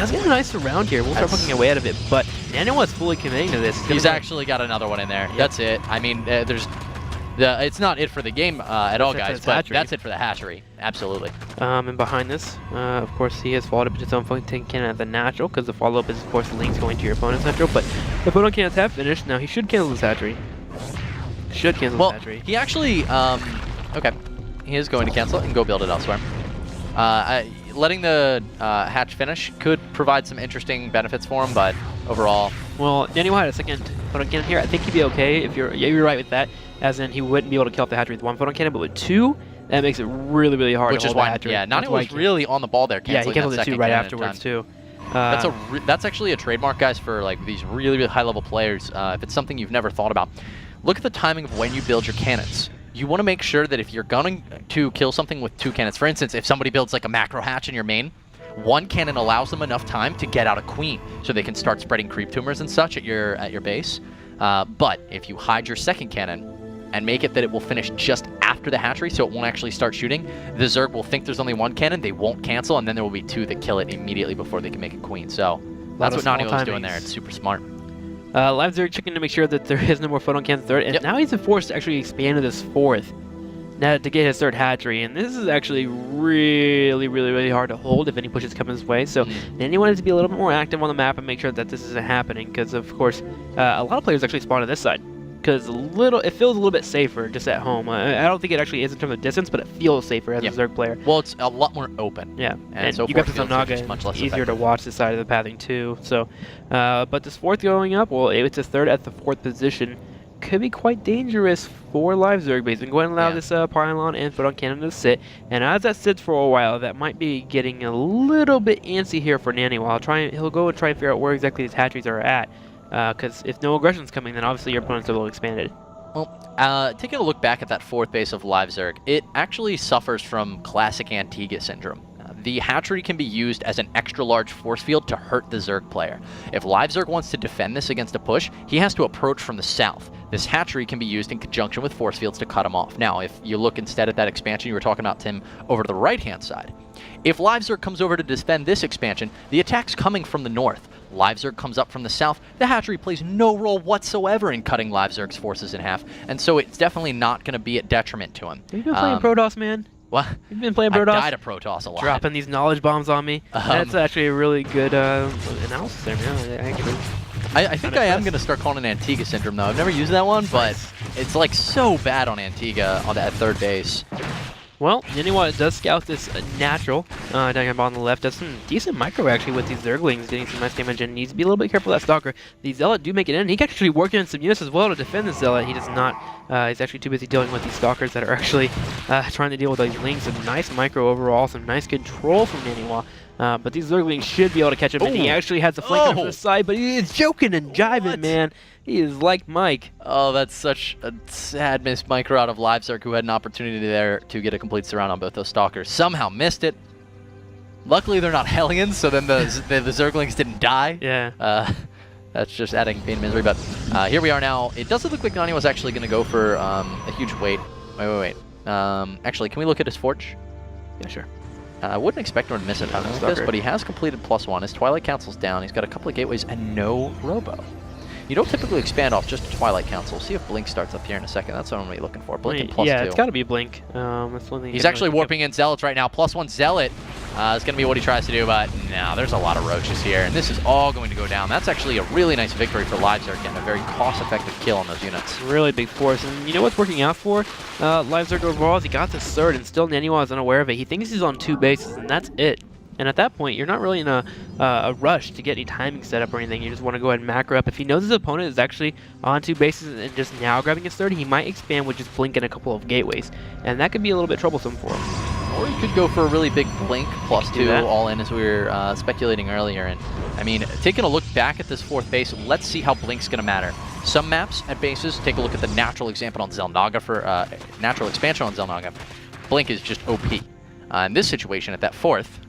does get a nice surround here. We'll start poking away out of it, but NaNiwa is fully committing to this. He's actually got another one in there. Yep. That's it. I mean, it's not it for the game at all, guys, but that's it for the hatchery. Absolutely. And behind this, of course, he has followed up his own taking cannon at the natural, because the follow-up is, of course, links going to your opponent's natural, but the opponent can't tap finish. Now, he should cancel his hatchery. Should cancel his hatchery. He actually, okay. He is going to cancel it and go build it elsewhere. Letting the hatch finish could provide some interesting benefits for him, but overall... Well, NaNiwa had a second photon cannon here. I think he'd be okay if you're right with that, as in he wouldn't be able to kill off the hatchery with one photon cannon, but with two, that makes it really, really hard to hold the hatchery. Yeah, NaNiwa was really on the ball there, canceling he canceled the two right afterwards, too. That's actually a trademark, guys, for like these really, really high-level players. If it's something you've never thought about, look at the timing of when you build your cannons. You want to make sure that if you're going to kill something with two cannons, for instance, if somebody builds like a macro hatch in your main, one cannon allows them enough time to get out a queen, so they can start spreading creep tumors and such at your base. But if you hide your second cannon and make it that it will finish just after the hatchery, so it won't actually start shooting, the Zerg will think there's only one cannon, they won't cancel, and then there will be two that kill it immediately before they can make a queen. So that's what NaNiwa was doing there. It's super smart. Live Zerg checking to make sure that there is no more photon cannons third, and now he's forced to actually expand to this fourth now to get his third hatchery, and this is actually really, really, really hard to hold if any pushes come his way. So NaNiwa needs to be a little bit more active on the map and make sure that this isn't happening, because of course a lot of players actually spawn to this side, because it feels a little bit safer just at home. I don't think it actually is in terms of distance, but it feels safer as a Zerg player. Well, it's a lot more open. Yeah, and so you got the Zelnaga, much less easier to watch this side of the pathing too. So, but this fourth going up, well, it's a third at the fourth position. Could be quite dangerous for Live Zerg base. And go ahead and allow this pylon and photon cannon to sit. And as that sits for a while, that might be getting a little bit antsy here for NaNiwa. He'll go and try and figure out where exactly these hatcheries are at. Because if no aggression's coming, then obviously your opponent's a little expanded. Well, taking a look back at that fourth base of Live Zerg, it actually suffers from classic Antigua syndrome. The hatchery can be used as an extra large force field to hurt the Zerg player. If Live Zerg wants to defend this against a push, he has to approach from the south. This hatchery can be used in conjunction with force fields to cut him off. Now, if you look instead at that expansion you were talking about, Tim, over to the right-hand side, if Live Zerg comes over to defend this expansion, the attack's coming from the north. Live Zerg comes up from the south. The hatchery plays no role whatsoever in cutting Live Zerg's forces in half, and so it's definitely not going to be a detriment to him. Have you been playing Protoss, man? What? You've been playing Protoss? I died of Protoss a lot. Dropping these knowledge bombs on me. That's actually a really good analysis there, man. I think I am going to start calling it Antigua syndrome, though. I've never used that one, but it's like so bad on Antigua on that third base. Well, NaNiwa does scout this natural down on the left. Does some decent micro actually with these Zerglings, getting some nice damage, and needs to be a little bit careful of that Stalker. The Zealot do make it in. He can actually work in some units as well to defend the Zealot. He does not. He's actually too busy dealing with these Stalkers that are actually trying to deal with these Lings. Some nice micro overall, some nice control from NaNiwa. But these Zerglings should be able to catch him, and he actually has the flank on the side, but he is joking and jiving, man. He is like Mike. Oh, that's such a sad missed micro out of Live Zerg, who had an opportunity there to get a complete surround on both those Stalkers. Somehow missed it. Luckily, they're not Hellions, so then the Zerglings didn't die. Yeah. That's just adding pain and misery, but here we are now. It doesn't look like NaNiwa was actually going to go for a huge wait. Wait. Actually, can we look at his Forge? Yeah, sure. I wouldn't expect him to miss a ton like this, but he has completed +1. His Twilight Council's down. He's got a couple of gateways and no Robo. You don't typically expand off just a Twilight Council. See if Blink starts up here in a second. That's what I'm really looking for. Blink and +2. Yeah, it's got to be Blink. That's one thing. He's actually warping in Zealots right now. +1 Zealot is going to be what he tries to do, but no, there's a lot of Roaches here, and this is all going to go down. That's actually a really nice victory for Live Zerg, getting a very cost-effective kill on those units. Really big force, and you know what's working out for Live Zerg overall is he got this third, and still NaNiwa is unaware of it. He thinks he's on 2 bases, and that's it. And at that point, you're not really in a rush to get any timing set up or anything. You just want to go ahead and macro up. If he knows his opponent is actually on 2 bases and just now grabbing his third, he might expand with just Blink and a couple of gateways. And that could be a little bit troublesome for him. Or you could go for a really big Blink +2 all in, as we were speculating earlier. And I mean, taking a look back at this fourth base, let's see how Blink's going to matter. Some maps at bases, take a look at the natural example on Zelnaga for natural expansion on Zelnaga. Blink is just OP. In this situation, at that fourth,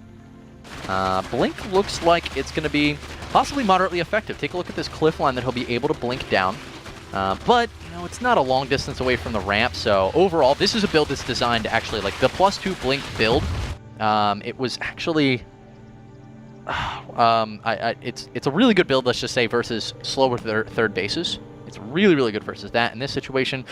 Blink looks like it's going to be possibly moderately effective. Take a look at this cliff line that he'll be able to blink down. But, you know, it's not a long distance away from the ramp, so overall, this is a build that's designed to actually, like, the +2 Blink build, it was actually It's a really good build, let's just say, versus slower third bases. It's really, really good versus that. In this situation,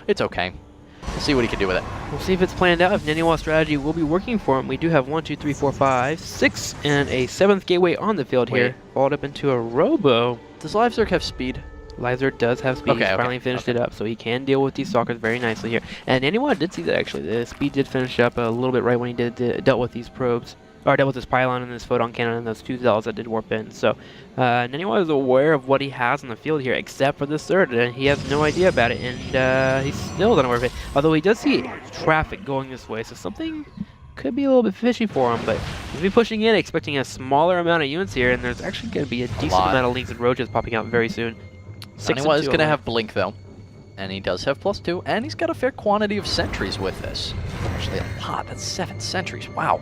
it's okay. We'll see what he can do with it. We'll see if it's planned out, if NaNiwa's strategy will be working for him. We do have 1, 2, 3, 4, 5, 6, and a 7th gateway on the field here. Followed up into a Robo. Does LiveZerg have speed? LiveZerg does have speed. He's finally finished it up, so he can deal with these stalkers very nicely here. And NaNiwa did see that, actually. The speed did finish up a little bit right when he dealt with these probes. Or dealt with this pylon and this photon cannon and those 2 zealots that did warp in. So NaNiwa is aware of what he has on the field here, except for this third, and he has no idea about it, and he's still not aware of it. Although he does see traffic going this way, so something could be a little bit fishy for him, but he'll be pushing in, expecting a smaller amount of units here, and there's actually going to be a decent amount of Links and Roaches popping out very soon. NaNiwa is going to have Blink, though, and he does have +2, and he's got a fair quantity of sentries with this. Actually, a lot. That's 7 sentries. Wow.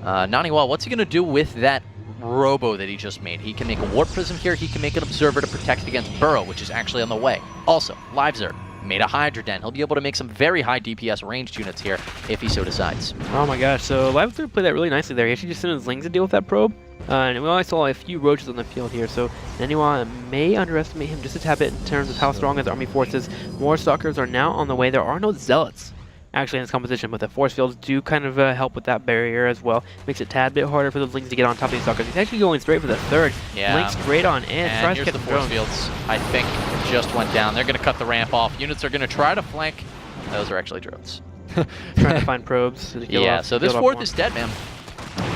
NaNiwa, what's he going to do with that Robo that he just made? He can make a Warp Prism here. He can make an Observer to protect against Burrow, which is actually on the way. Also, LiveZerg made a Hydra Den. He'll be able to make some very high DPS ranged units here if he so decides. Oh my gosh, so LiveZerg played that really nicely there. He actually just sent his Lings to deal with that probe. And we only saw a few Roaches on the field here, so NaNiwa may underestimate him just a tad bit in terms of how strong his army force is. More Stalkers are now on the way. There are no Zealots actually in this composition, but the force fields do kind of help with that barrier as well. Makes it a tad bit harder for those Lings to get on top of these Stalkers. He's actually going straight for the third. Yeah. Link straight on in. And tries here's to get the force fields, I think, just went down. They're going to cut the ramp off. Units are going to try to flank. Those are actually drones. Trying to find probes. Yeah, so this fourth is dead, man.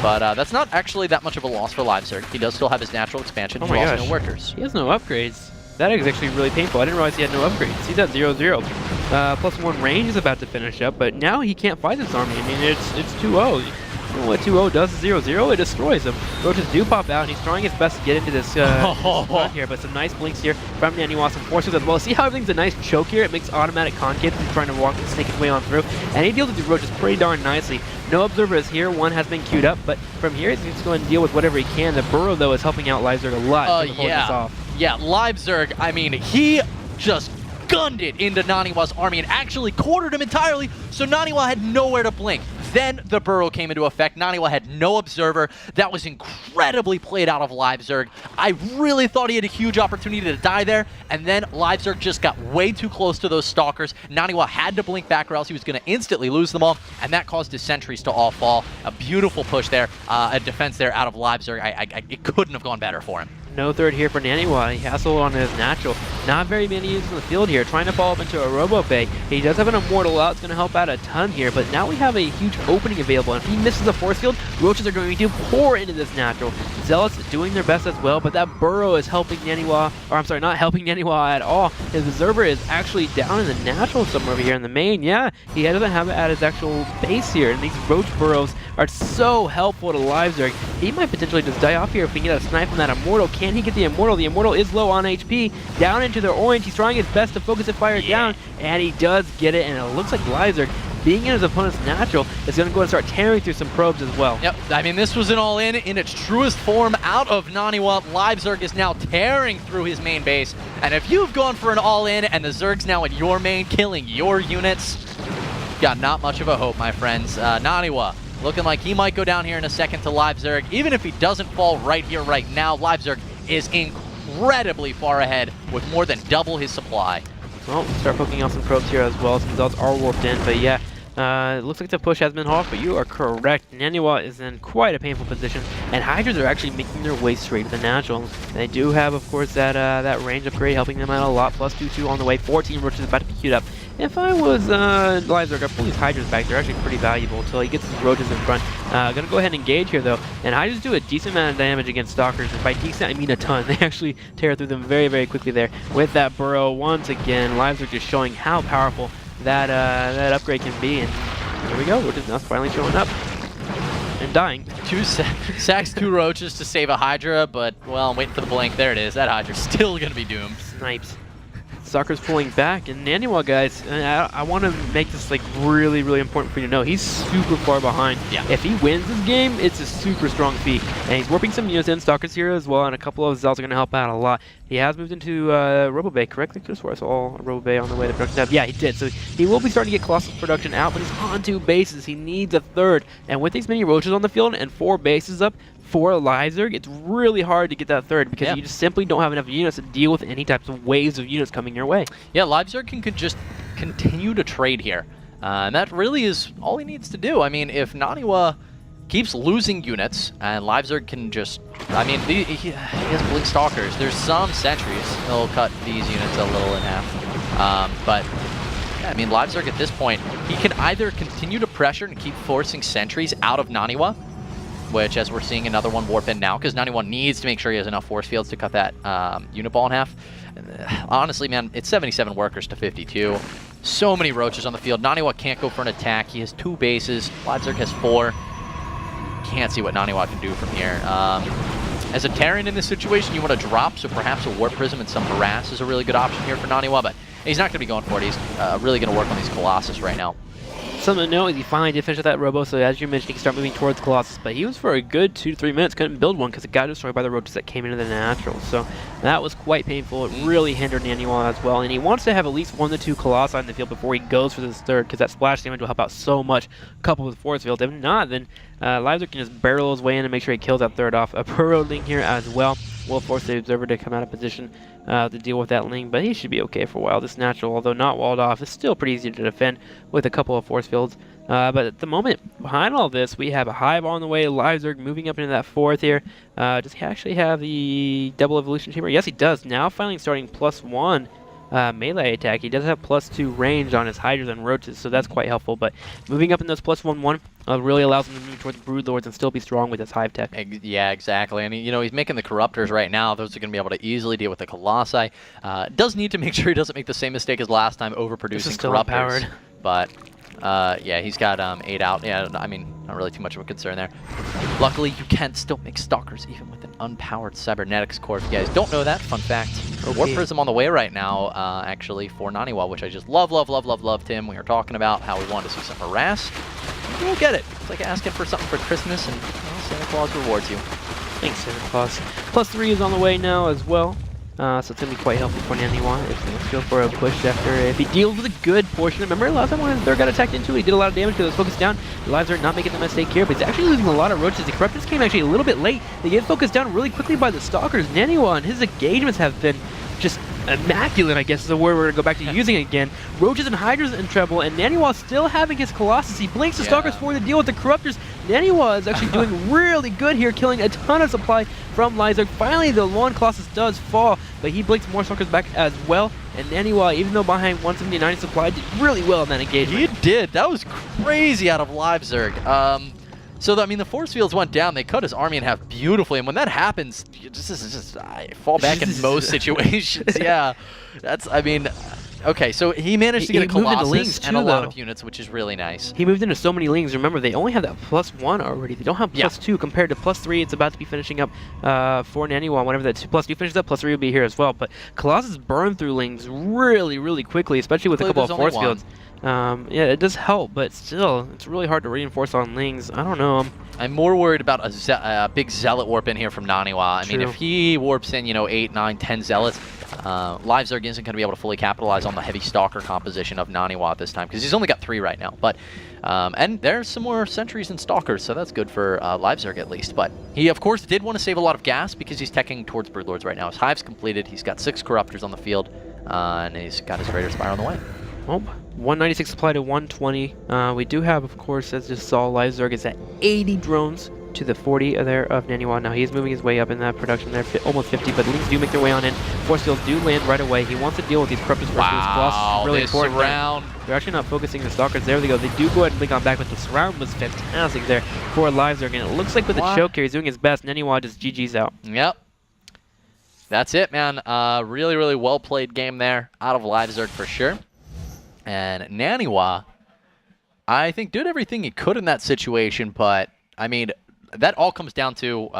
But that's not actually that much of a loss for LiveZerg. He does still have his natural expansion. Oh my gosh. No workers. He has no upgrades. That is actually really painful. I didn't realize he had no upgrades. He's at 0-0. +1 range is about to finish up, but now he can't fight this army. I mean, it's 2-0. You know what 2-0 does to 0-0? It destroys him. Roaches do pop out, and he's trying his best to get into this run here, but some nice blinks here from NaNiwa, some forces as well. See how everything's a nice choke here? It makes automatic concaves. He's trying to walk and snake his way on through, and he deals with the Roaches pretty darn nicely. No observers here. One has been queued up, but from here he's just going to deal with whatever he can. The Burrow, though, is helping out LiveZerg a lot to hold this off. Yeah, LiveZerg, I mean, he just gunned it into NaNiwa's army and actually quartered him entirely, so NaNiwa had nowhere to blink. Then the Burrow came into effect. NaNiwa had no observer. That was incredibly played out of LiveZerg. I really thought he had a huge opportunity to die there, and then LiveZerg just got way too close to those Stalkers. NaNiwa had to blink back or else he was going to instantly lose them all, and that caused his sentries to all fall. A beautiful push there, a defense there out of LiveZerg. It couldn't have gone better for him. No third here for NaNiwa. He hassled on his natural. Not very many units in the field here. Trying to follow up into a Robo Bay. He does have an Immortal out. It's going to help out a ton here. But now we have a huge opening available. And if he misses a force field, Roaches are going to pour into this natural. Zealots doing their best as well. But that Burrow is helping NaNiwa. Or I'm sorry, not helping NaNiwa at all. His Observer is actually down in the natural somewhere over here in the main. Yeah, he doesn't have it at his actual base here. And these Roach Burrows are so helpful to LiveZerg. He might potentially just die off here if we can get a snipe on that Immortal. Can he get the Immortal? The Immortal is low on HP. Down into their orange. He's trying his best to focus and fire down, and he does get it, and it looks like LiveZerg, being in his opponent's natural, is going to go and start tearing through some probes as well. Yep, I mean, this was an all-in its truest form out of NaNiwa. LiveZerg is now tearing through his main base, and if you've gone for an all-in and the Zerg's now in your main, killing your units, got not much of a hope, my friends. NaNiwa looking like he might go down here in a second to LiveZerg. Even if he doesn't fall right here, right now, LiveZerg is incredibly far ahead with more than double his supply. Well, we'll start poking out some probes here as well, since those are warped in, but yeah. It looks like the push has been off, but you are correct. NaNiwa is in quite a painful position, and Hydras are actually making their way straight to the natural. They do have, of course, that range upgrade helping them out a lot. +2/2 on the way. 14 Roaches about to be queued up. If I was LiveZerg, I'd pull these Hydras back. They're actually pretty valuable until he gets his Roaches in front. Gonna go ahead and engage here, though. And Hydras do a decent amount of damage against Stalkers. And by decent, I mean a ton. They actually tear through them very, very quickly there. With that Burrow, once again, LiveZerg just showing how powerful that upgrade can be. And here we go. Roaches now finally showing up. And dying. 2 sacks, 2 Roaches to save a Hydra, but, well, I'm waiting for the blink. There it is. That Hydra's still gonna be doomed. Snipes. Stalker's pulling back, and NaNiwa, guys, I want to make this like really, really important for you to know. He's super far behind. Yeah. If he wins this game, it's a super strong feat. And he's warping some units in. Stalker's here as well, and a couple of Zealots are going to help out a lot. He has moved into Robo Bay, correctly? Could have swore I saw a Robo Bay on the way to production tab. Yeah, he did. So he will be starting to get Colossus production out, but he's on 2 bases. He needs a third. And with these many Roaches on the field and 4 bases up, for LiveZerg, it's really hard to get that third because you just simply don't have enough units to deal with any types of waves of units coming your way. Yeah, LiveZerg could just continue to trade here. And that really is all he needs to do. I mean, if NaNiwa keeps losing units, and LiveZerg can just... I mean, he has Blink Stalkers. There's some sentries. He'll cut these units a little in half. But, yeah, I mean, LiveZerg at this point, he can either continue to pressure and keep forcing sentries out of NaNiwa, which, as we're seeing another one warp in now, because NaNiwa needs to make sure he has enough force fields to cut that unit ball in half. Honestly, man, it's 77 workers to 52. So many roaches on the field. NaNiwa can't go for an attack. He has 2 bases. LiveZerg has 4. Can't see what NaNiwa can do from here. As a Terran in this situation, you want to drop, so perhaps a Warp Prism and some Harass is a really good option here for NaNiwa, but he's not going to be going for it. He's really going to work on these Colossus right now. Something to note is he finally did finish that Robo, so as you mentioned, he can start moving towards Colossus, but he was for a good 2 to 3 minutes, couldn't build one because it got destroyed by the roaches that came into the natural. So that was quite painful. It really hindered NaNiwa as well, and he wants to have at least 1 to 2 Colossi in the field before he goes for this third, because that splash damage will help out so much, coupled with force field. If not, then LiveZerg can just barrel his way in and make sure he kills that third off. A Pro Ling here as well will force the Observer to come out of position to deal with that Ling, but he should be okay for a while. This natural, although not walled off, is still pretty easy to defend with a couple of force fields. But at the moment, behind all this, we have a Hive on the way, LiveZerg moving up into that 4th here. Does he actually have the double evolution chamber? Yes, he does. Now finally starting +1 melee attack. He does have +2 range on his Hydras and Roaches, so that's quite helpful. But moving up in those +1/1 really allows him to move towards Broodlords and still be strong with his Hive tech. Yeah, exactly. And he's making the Corruptors right now. Those are going to be able to easily deal with the Colossi. Does need to make sure he doesn't make the same mistake as last time, overproducing Corruptors. Powered. But yeah, he's got 8 out. Yeah, I mean, not really too much of a concern there. Luckily, you can still make Stalkers even with an unpowered Cybernetics core. If you guys don't know that, fun fact. Warp Prism on the way right now, actually, for NaNiwa, which I just loved him. We were talking about how we wanted to see some Harass. You'll get it. It's like asking for something for Christmas, and Santa Claus rewards you. Thanks, Santa Claus. +3 is on the way now as well. So it's going to be quite helpful for NaNiwa. Let's go for a push after if he deals with a good portion. Remember last time when his third got attacked into it, he did a lot of damage because it was focused down. The lives are not making the mistake here, but he's actually losing a lot of roaches. The Corruptors came actually a little bit late. They get focused down really quickly by the Stalkers. NaNiwa and his engagements have been just immaculate, I guess is the word we're going to go back to using again. Roaches and Hydras in trouble, and NaNiwa still having his Colossus. He blinks the Stalkers for the deal with the Corruptors. NaNiwa is actually doing really good here, killing a ton of supply from LiveZerg. Finally, the one Colossus does fall, but he blinks more Stalkers back as well. And NaNiwa, even though behind 179 supply, did really well in that engagement. He did. That was crazy out of LiveZerg. So, I mean, the force fields went down. They cut his army in half beautifully. And when that happens, I fall back in most situations. Yeah. I mean, okay, so he managed to get a Colossus and a lot of units, which is really nice. He moved into so many Lings. Remember, they only have that +1 already. They don't have +2 compared to +3. It's about to be finishing up for NaNiwa. Whenever that +2 finishes up, +3 will be here as well. But Colossus burn through Lings really quickly, especially with a couple of force fields. Yeah, it does help, but still, it's really hard to reinforce on Lings. I don't know. I'm more worried about a big Zealot warp in here from NaNiwa. I mean, if he warps in, 8, 9, 10 Zealots, LiveZerg isn't going to be able to fully capitalize on the heavy Stalker composition of NaNiwa at this time, because he's only got 3 right now. But and there's some more Sentries and Stalkers, so that's good for LiveZerg at least. But he, of course, did want to save a lot of gas because he's teching towards Broodlords right now. His Hive's completed. He's got 6 Corruptors on the field, and he's got his Raider Spire on the way. Well, 196 supply to 120. We do have, of course, as you saw, LiveZerg is at 80 drones to the 40 there of NaNiwa. Now he's moving his way up in that production there, almost 50, but Lings do make their way on in. Force fields do land right away. He wants to deal with these Corruptors versus Colossus. Really important. Surround. They're actually not focusing the Stalkers. There they go. They do go ahead and blink on back, but the surround was fantastic there for LiveZerg, and it looks like with the choke here, he's doing his best. NaNiwa just GG's out. Yep. That's it, man. Really well played game there out of LiveZerg for sure. And NaNiwa, I think, did everything he could in that situation, but, I mean, that all comes down to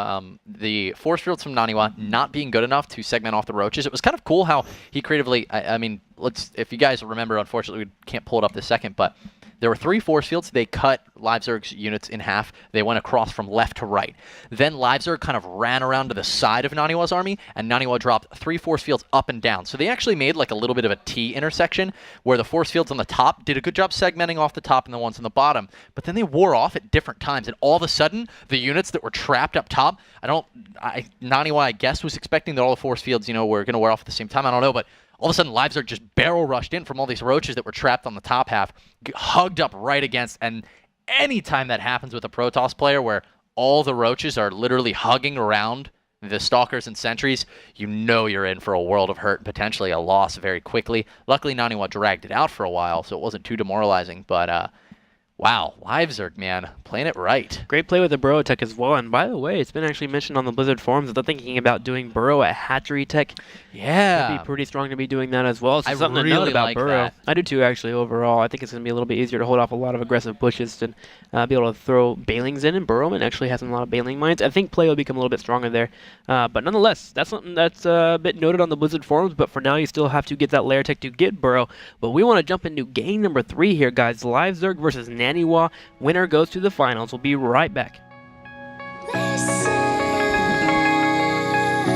the force fields from NaNiwa not being good enough to segment off the roaches. It was kind of cool how he creatively, I mean, if you guys remember, unfortunately, we can't pull it up this second, but there were 3 force fields. They cut LiveZerg's units in half. They went across from left to right. Then LiveZerg kind of ran around to the side of NaNiwa's army, and NaNiwa dropped 3 force fields up and down. So they actually made like a little bit of a T intersection where the force fields on the top did a good job segmenting off the top and the ones on the bottom. But then they wore off at different times, and all of a sudden, the units that were trapped up top, NaNiwa, I guess, was expecting that all the force fields, were going to wear off at the same time. I don't know, but all of a sudden, LiveZerg just barrel rushed in from all these roaches that were trapped on the top half, hugged up right against, and anytime that happens with a Protoss player where all the roaches are literally hugging around the Stalkers and Sentries, you're in for a world of hurt and potentially a loss very quickly. Luckily, NaNiwa dragged it out for a while, so it wasn't too demoralizing, but wow, LiveZerg, man, playing it right. Great play with the Burrow Tech as well. And by the way, it's been actually mentioned on the Blizzard forums that they're thinking about doing Burrow at Hatchery Tech. Yeah. It'd be pretty strong to be doing that as well. So I something really to note about like Burrow. that. I do too, actually, overall. I think it's going to be a little bit easier to hold off a lot of aggressive bushes and be able to throw Bailings in. And Burrowman actually has a lot of Bailing mines. I think play will become a little bit stronger there. But nonetheless, that's something that's a bit noted on the Blizzard forums. But for now, you still have to get that Lair Tech to get Burrow. But we want to jump into game number 3 here, guys. LiveZerg versus NaNiwa. Winner goes to the finals. We'll be right back.